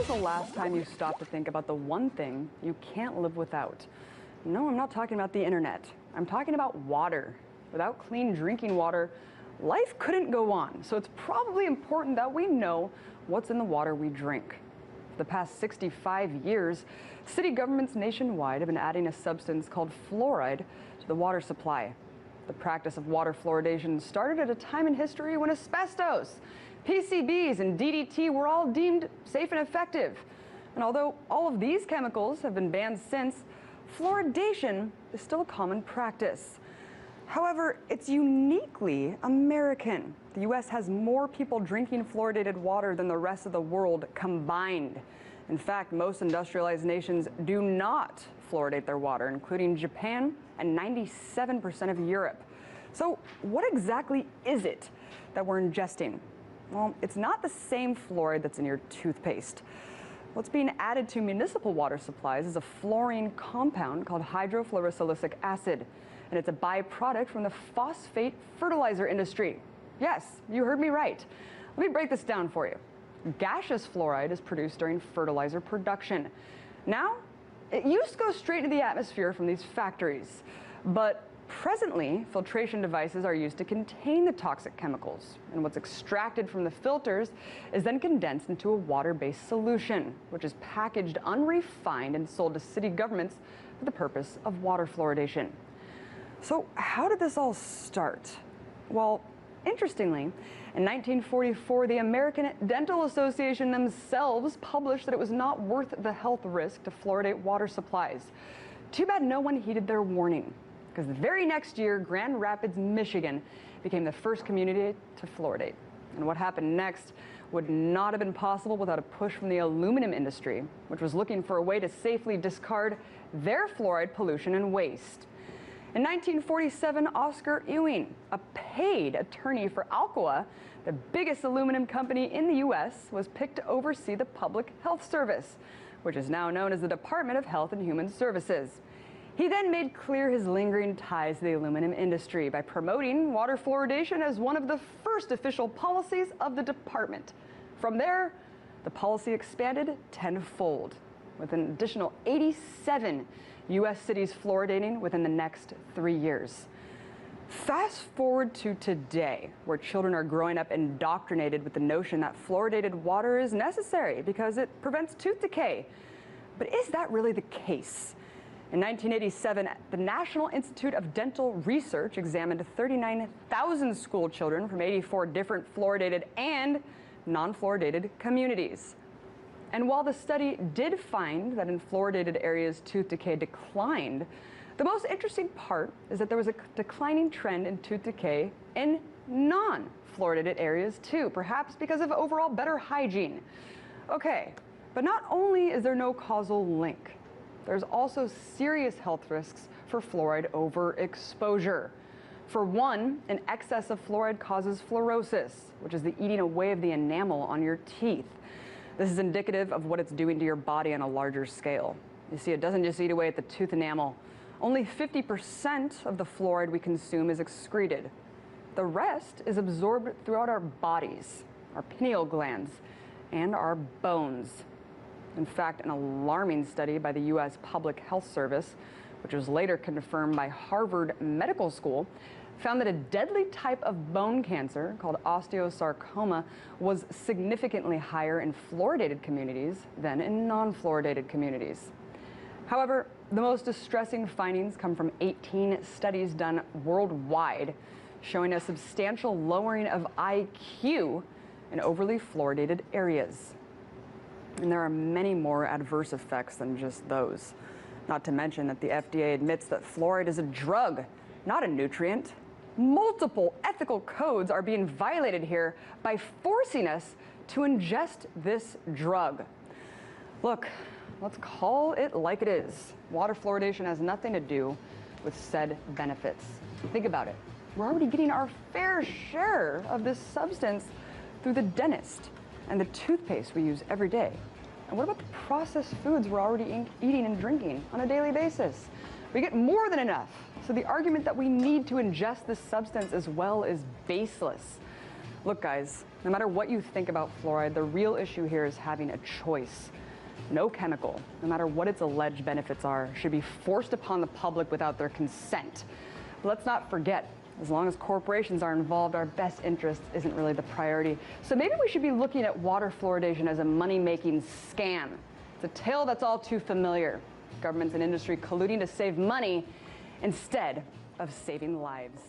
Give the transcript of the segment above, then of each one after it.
was the last time you stopped to think about the one thing you can't live without? No, I'm not talking about the internet. I'm talking about water. Without clean drinking water, life couldn't go on. So it's probably important that we know what's in the water we drink. For the past 65 years, city governments nationwide have been adding a substance called fluoride to the water supply. The practice of water fluoridation started at a time in history when asbestos, PCBs, and DDT were all deemed safe and effective. And although all of these chemicals have been banned since, fluoridation is still a common practice. However, it's uniquely American. The U.S. has more people drinking fluoridated water than the rest of the world combined. In fact, most industrialized nations do not fluoridate their water, including Japan and 97% of Europe. So what exactly is it that we're ingesting? Well, it's not the same fluoride that's in your toothpaste. What's being added to municipal water supplies is a fluorine compound called hydrofluorosilicic acid, and it's a byproduct from the phosphate fertilizer industry. Yes, you heard me right. Let me break this down for you. Gaseous fluoride is produced during fertilizer production. Now, it used to go straight into the atmosphere from these factories, but presently, filtration devices are used to contain the toxic chemicals, and what's extracted from the filters is then condensed into a water-based solution, which is packaged unrefined and sold to city governments for the purpose of water fluoridation. So how did this all start? Well, interestingly, in 1944, the American Dental Association themselves published that it was not worth the health risk to fluoridate water supplies. Too bad no one heeded their warning, because the very next year, Grand Rapids, Michigan became the first community to fluoridate. And what happened next would not have been possible without a push from the aluminum industry, which was looking for a way to safely discard their fluoride pollution and waste. In 1947, Oscar Ewing, a paid attorney for Alcoa, the biggest aluminum company in the U.S., was picked to oversee the Public Health Service, which is now known as the Department of Health and Human Services. He then made clear his lingering ties to the aluminum industry by promoting water fluoridation as one of the first official policies of the department. From there, the policy expanded tenfold, with an additional 87 U.S. cities fluoridating within the next 3 years. Fast forward to today, where children are growing up indoctrinated with the notion that fluoridated water is necessary because it prevents tooth decay. But is that really the case? In 1987, the National Institute of Dental Research examined 39,000 school children from 84 different fluoridated and non-fluoridated communities. And while the study did find that in fluoridated areas, tooth decay declined, the most interesting part is that there was a declining trend in tooth decay in non-fluoridated areas too, perhaps because of overall better hygiene. Okay, but not only is there no causal link, there's also serious health risks for fluoride overexposure. For one, an excess of fluoride causes fluorosis, which is the eating away of the enamel on your teeth. This is indicative of what it's doing to your body on a larger scale. You see, it doesn't just eat away at the tooth enamel. Only 50% of the fluoride we consume is excreted. The rest is absorbed throughout our bodies, our pineal glands, and our bones. In fact, an alarming study by the U.S. Public Health Service, which was later confirmed by Harvard Medical School, found that a deadly type of bone cancer called osteosarcoma was significantly higher in fluoridated communities than in non-fluoridated communities. However, the most distressing findings come from 18 studies done worldwide, showing a substantial lowering of IQ in overly fluoridated areas. And there are many more adverse effects than just those. Not to mention that the FDA admits that fluoride is a drug, not a nutrient. Multiple ethical codes are being violated here by forcing us to ingest this drug. Look, let's call it like it is. Water fluoridation has nothing to do with said benefits. Think about it. We're already getting our fair share of this substance through the dentist and the toothpaste we use every day. And what about the processed foods we're already eating and drinking on a daily basis? We get more than enough. So the argument that we need to ingest this substance as well is baseless. Look, guys, no matter what you think about fluoride, the real issue here is having a choice. No chemical, no matter what its alleged benefits are, should be forced upon the public without their consent. But let's not forget, as long as corporations are involved, our best interest isn't really the priority. So maybe we should be looking at water fluoridation as a money-making scam. It's a tale that's all too familiar. Governments and industry colluding to save money instead of saving lives.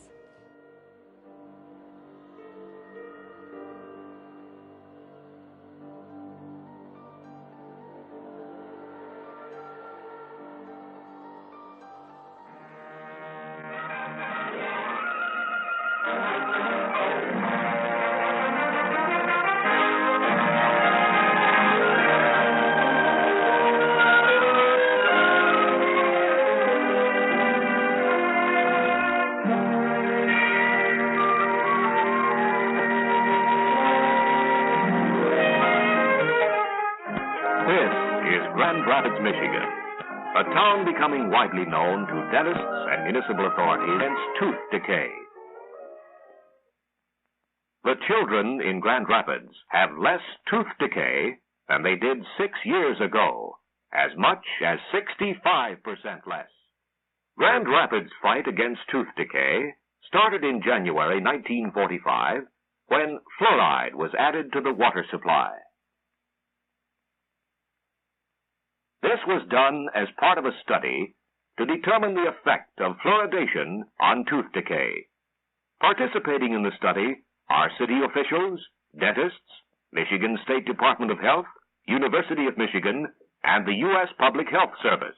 Grand Rapids, Michigan, a town becoming widely known to dentists and municipal authorities against tooth decay. The children in Grand Rapids have less tooth decay than they did 6 years ago, as much as 65% less. Grand Rapids' fight against tooth decay started in January 1945 when fluoride was added to the water supply. This was done as part of a study to determine the effect of fluoridation on tooth decay. Participating in the study are city officials, dentists, Michigan State Department of Health, University of Michigan, and the U.S. Public Health Service.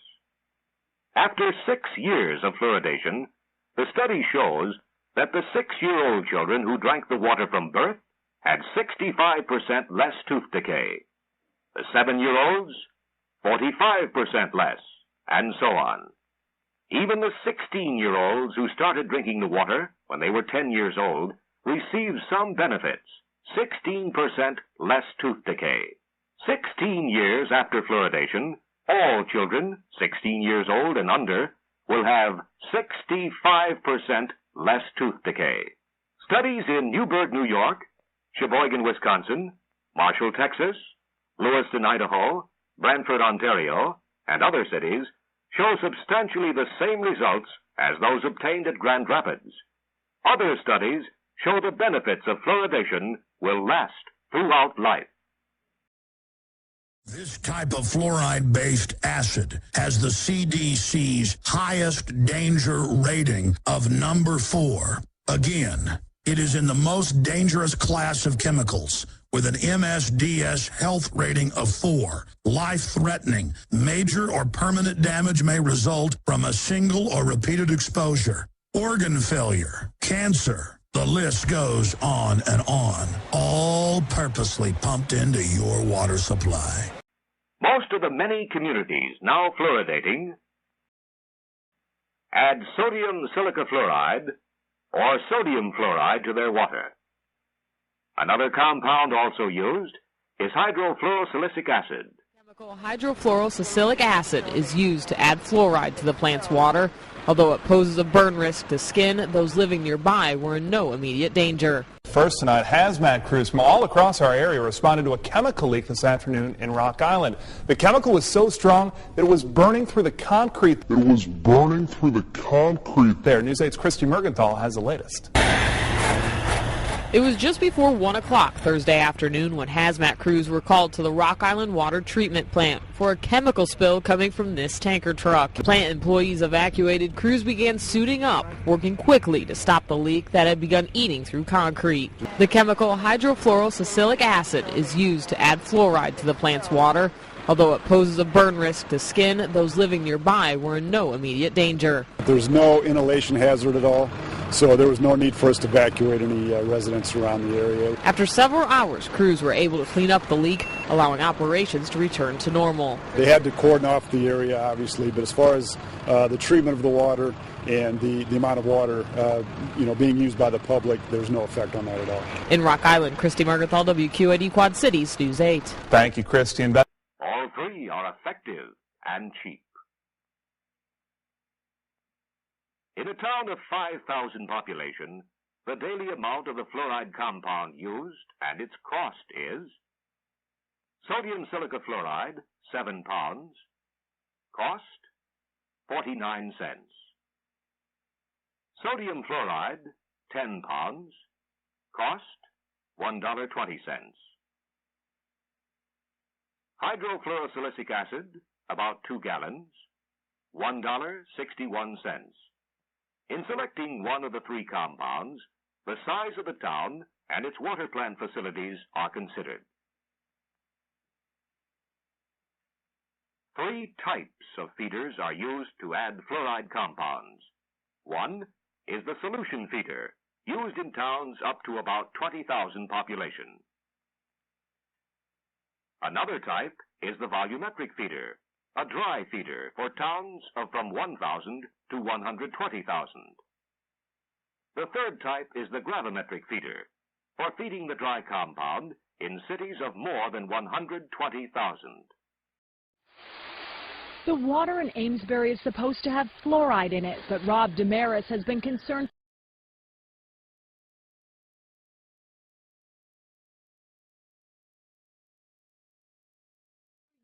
After 6 years of fluoridation, the study shows that the 6-year-old children who drank the water from birth had 65% less tooth decay. The 7-year-olds, 45% less, and so on. Even the 16-year-olds who started drinking the water when they were 10 years old received some benefits, 16% less tooth decay. 16 years after fluoridation, all children 16 years old and under will have 65% less tooth decay. Studies in Newburgh, New York, Sheboygan, Wisconsin, Marshall, Texas, Lewiston, Idaho, Brantford, Ontario, and other cities show substantially the same results as those obtained at Grand Rapids. Other studies show the benefits of fluoridation will last throughout life. This type of fluoride-based acid has the CDC's highest danger rating of number 4. Again, it is in the most dangerous class of chemicals, with an MSDS health rating of 4, life-threatening. Major or permanent damage may result from a single or repeated exposure. Organ failure, cancer, the list goes on and on, all purposely pumped into your water supply. Most of the many communities now fluoridating add sodium silica fluoride or sodium fluoride to their water. Another compound also used is hydrofluorosilicic acid. Chemical hydrofluorosilicic acid is used to add fluoride to the plant's water. Although it poses a burn risk to skin, those living nearby were in no immediate danger. First tonight, hazmat crews from all across our area responded to a chemical leak this afternoon in Rock Island. The chemical was so strong that it was burning through the concrete. There. News 8's Christy Mergenthal has the latest. It was just before 1 o'clock Thursday afternoon when hazmat crews were called to the Rock Island Water Treatment Plant for a chemical spill coming from this tanker truck. Plant employees evacuated, crews began suiting up, working quickly to stop the leak that had begun eating through concrete. The chemical hydrofluorosilicic acid is used to add fluoride to the plant's water. Although it poses a burn risk to skin, those living nearby were in no immediate danger. There's no inhalation hazard at all, so there was no need for us to evacuate any residents around the area. After several hours, crews were able to clean up the leak, allowing operations to return to normal. They had to cordon off the area, obviously, but as far as the treatment of the water and the amount of water being used by the public, there's no effect on that at all. In Rock Island, Christy Mergenthal, WQAD Quad Cities, News 8. Thank you, Christy. And all three are effective and cheap. In a town of 5,000 population, The daily amount of the fluoride compound used and its cost is sodium silica fluoride, 7 pounds, cost 49 cents. Sodium fluoride, 10 pounds, cost $1.20. Hydrofluorosilicic acid, about 2 gallons, $1.61. In selecting one of the 3 compounds, the size of the town and its water plant facilities are considered. 3 types of feeders are used to add fluoride compounds. One is the solution feeder, used in towns up to about 20,000 population. Another type is the volumetric feeder, a dry feeder for towns of from 1,000 to 120,000. The third type is the gravimetric feeder, for feeding the dry compound in cities of more than 120,000. The water in Amesbury is supposed to have fluoride in it, but Rob Damaris has been concerned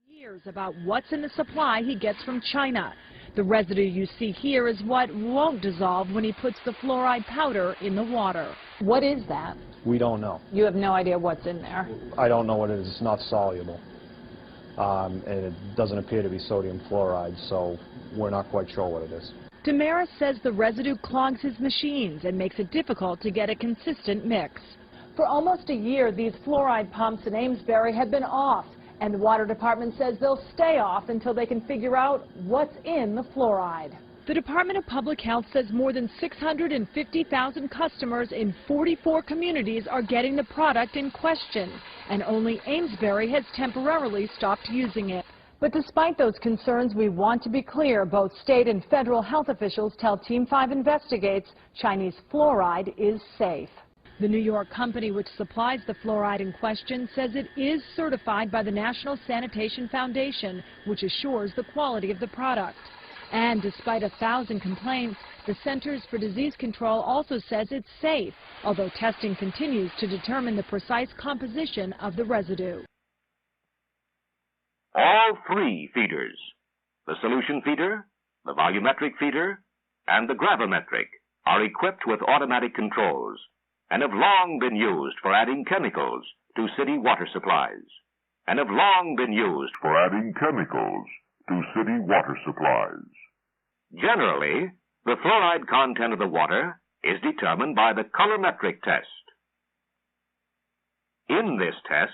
for years about what's in the supply he gets from China. The residue you see here is what won't dissolve when he puts the fluoride powder in the water. What is that? We don't know. You have no idea what's in there? I don't know what it is. It's not soluble. And it doesn't appear to be sodium fluoride, so we're not quite sure what it is. Damaris says the residue clogs his machines and makes it difficult to get a consistent mix. For almost a year, these fluoride pumps in Amesbury have been off, and the water department says they'll stay off until they can figure out what's in the fluoride. The Department of Public Health says more than 650,000 customers in 44 communities are getting the product in question, and only Amesbury has temporarily stopped using it. But despite those concerns, we want to be clear. Both state and federal health officials tell Team 5 Investigates Chinese fluoride is safe. The New York company which supplies the fluoride in question says it is certified by the National Sanitation Foundation, which assures the quality of the product. And despite 1,000 complaints, the Centers for Disease Control also says it's safe, although testing continues to determine the precise composition of the residue. All 3 feeders, the solution feeder, the volumetric feeder, and the gravimetric, are equipped with automatic controls and have long been used for adding chemicals to city water supplies. Generally, the fluoride content of the water is determined by the colorimetric test. In this test,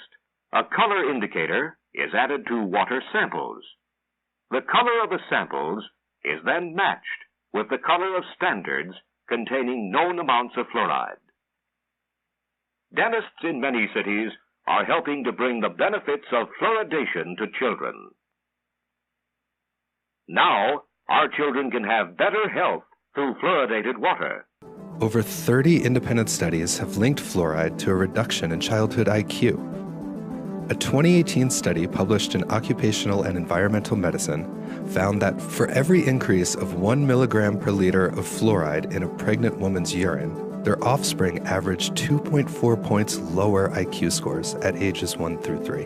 a color indicator is added to water samples. The color of the samples is then matched with the color of standards containing known amounts of fluoride. Dentists in many cities are helping to bring the benefits of fluoridation to children. Now, our children can have better health through fluoridated water. Over 30 independent studies have linked fluoride to a reduction in childhood IQ. A 2018 study published in Occupational and Environmental Medicine found that for every increase of 1 milligram per liter of fluoride in a pregnant woman's urine, their offspring averaged 2.4 points lower IQ scores at ages 1 through 3.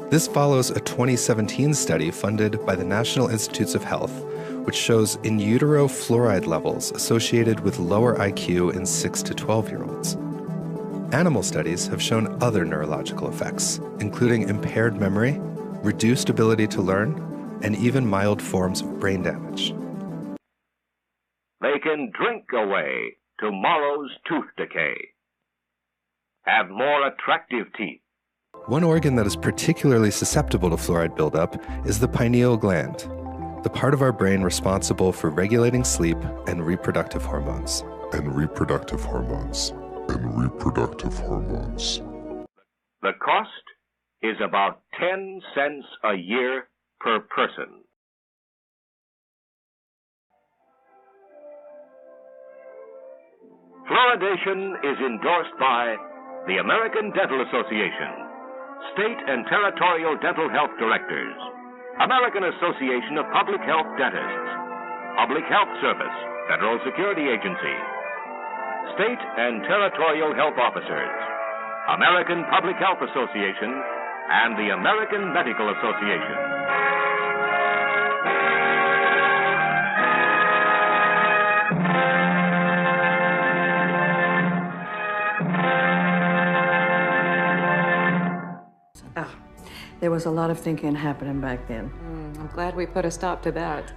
This follows a 2017 study funded by the National Institutes of Health, which shows in utero fluoride levels associated with lower IQ in 6 to 12-year-olds. Animal studies have shown other neurological effects, including impaired memory, reduced ability to learn, and even mild forms of brain damage. They can drink away tomorrow's tooth decay. Have more attractive teeth. One organ that is particularly susceptible to fluoride buildup is the pineal gland, the part of our brain responsible for regulating sleep and reproductive hormones. The cost is about 10 cents a year per person. Fluoridation is endorsed by the American Dental Association, State and Territorial Dental Health Directors, American Association of Public Health Dentists, Public Health Service, Federal Security Agency, state and territorial health officers, American Public Health Association, and the American Medical Association. There was a lot of thinking happening back then. I'm glad we put a stop to that.